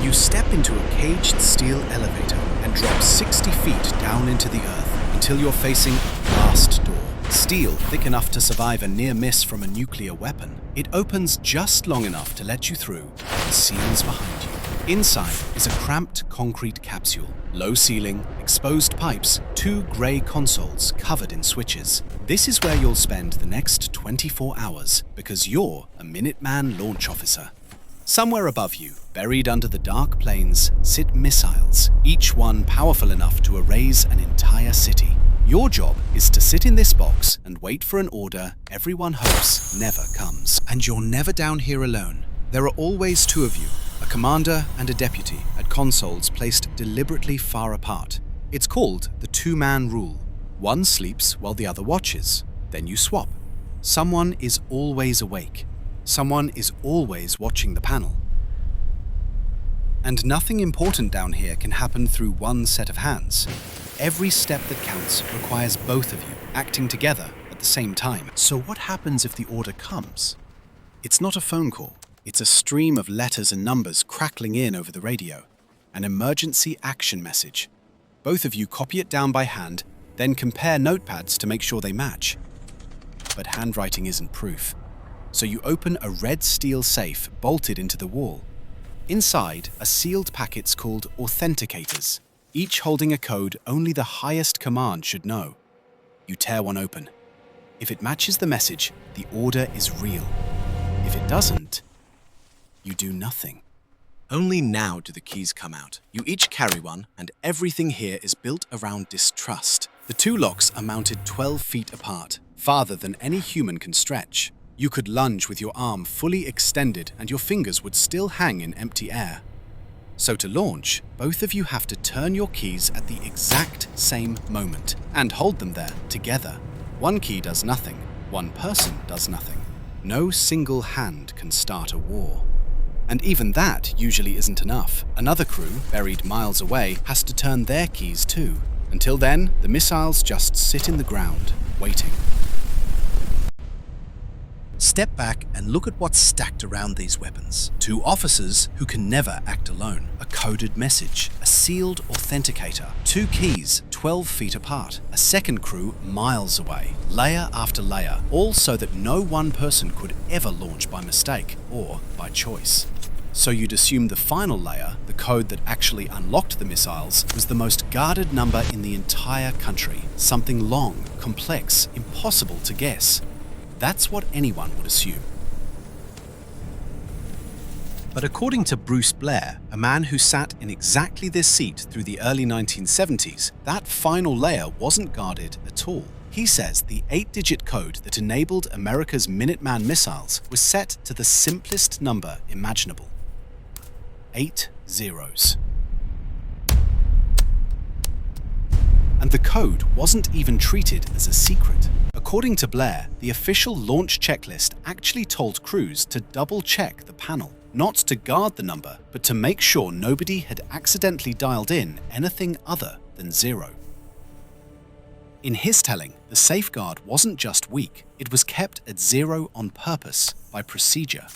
You step into a caged steel elevator and drop 60 feet down into the earth until you're facing a blast door. Steel thick enough to survive a near miss from a nuclear weapon. It opens just long enough to let you through and seals behind you. Inside is a cramped concrete capsule. Low ceiling, exposed pipes, 2 grey consoles covered in switches. This is where you'll spend the next 24 hours because you're a Minuteman launch officer. Somewhere above you, buried under the dark plains, sit missiles, each one powerful enough to erase an entire city. Your job is to sit in this box and wait for an order everyone hopes never comes. And you're never down here alone. There are always 2 of you, a commander and a deputy, at consoles placed deliberately far apart. It's called the 2-man rule. One sleeps while the other watches. Then you swap. Someone is always awake. Someone is always watching the panel. And nothing important down here can happen through one set of hands. Every step that counts requires both of you acting together at the same time. So what happens if the order comes? It's not a phone call. It's a stream of letters and numbers crackling in over the radio. An emergency action message. Both of you copy it down by hand, then compare notepads to make sure they match. But handwriting isn't proof. So you open a red steel safe bolted into the wall. Inside are sealed packets called authenticators, each holding a code only the highest command should know. You tear one open. If it matches the message, the order is real. If it doesn't, you do nothing. Only now do the keys come out. You each carry one, and everything here is built around distrust. The 2 locks are mounted 12 feet apart, farther than any human can stretch. You could lunge with your arm fully extended and your fingers would still hang in empty air. So to launch, both of you have to turn your keys at the exact same moment and hold them there together. One key does nothing, one person does nothing. No single hand can start a war. And even that usually isn't enough. Another crew, buried miles away, has to turn their keys too. Until then, the missiles just sit in the ground, waiting. Step back and look at what's stacked around these weapons. 2 officers who can never act alone. A coded message. A sealed authenticator. 2 keys 12 feet apart. A second crew miles away. Layer after layer. All so that no one person could ever launch by mistake or by choice. So you'd assume the final layer, the code that actually unlocked the missiles, was the most guarded number in the entire country. Something long, complex, impossible to guess. That's what anyone would assume. But according to Bruce Blair, a man who sat in exactly this seat through the early 1970s, that final layer wasn't guarded at all. He says the 8-digit code that enabled America's Minuteman missiles was set to the simplest number imaginable. 8 zeros. And the code wasn't even treated as a secret. According to Blair, the official launch checklist actually told crews to double-check the panel, not to guard the number, but to make sure nobody had accidentally dialed in anything other than 0. In his telling, the safeguard wasn't just weak, it was kept at 0 on purpose by procedure.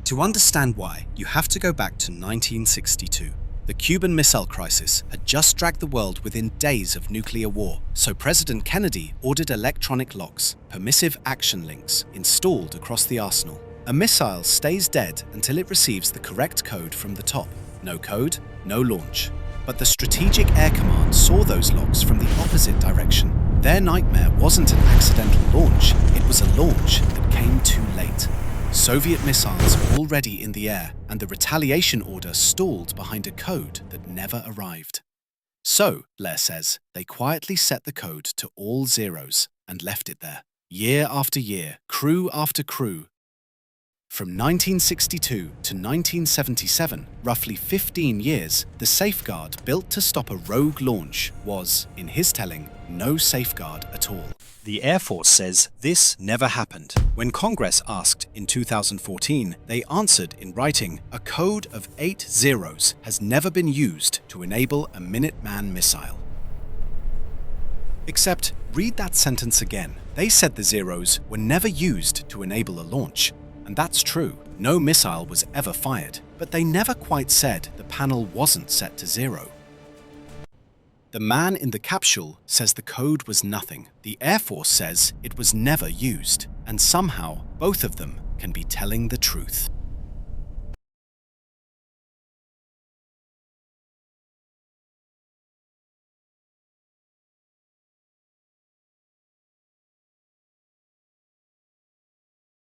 To understand why, you have to go back to 1962. The Cuban Missile Crisis had just dragged the world within days of nuclear war, so President Kennedy ordered electronic locks, permissive action links, installed across the arsenal. A missile stays dead until it receives the correct code from the top. No code, no launch. But the Strategic Air Command saw those locks from the opposite direction. Their nightmare wasn't an accidental launch, it was a launch that came too late. Soviet missiles already in the air, and the retaliation order stalled behind a code that never arrived. So, Blair says, they quietly set the code to all zeros and left it there. Year after year, crew after crew. From 1962 to 1977, roughly 15 years, the safeguard built to stop a rogue launch was, in his telling, no safeguard at all. The Air Force says this never happened. When Congress asked in 2014, they answered in writing, a code of 8 zeros has never been used to enable a Minuteman missile. Except, read that sentence again. They said the zeros were never used to enable a launch. And that's true. No missile was ever fired. But but they never quite said the panel wasn't set to 0. The man in the capsule says the code was nothing. The Air Force says it was never used, and somehow both of them can be telling the truth.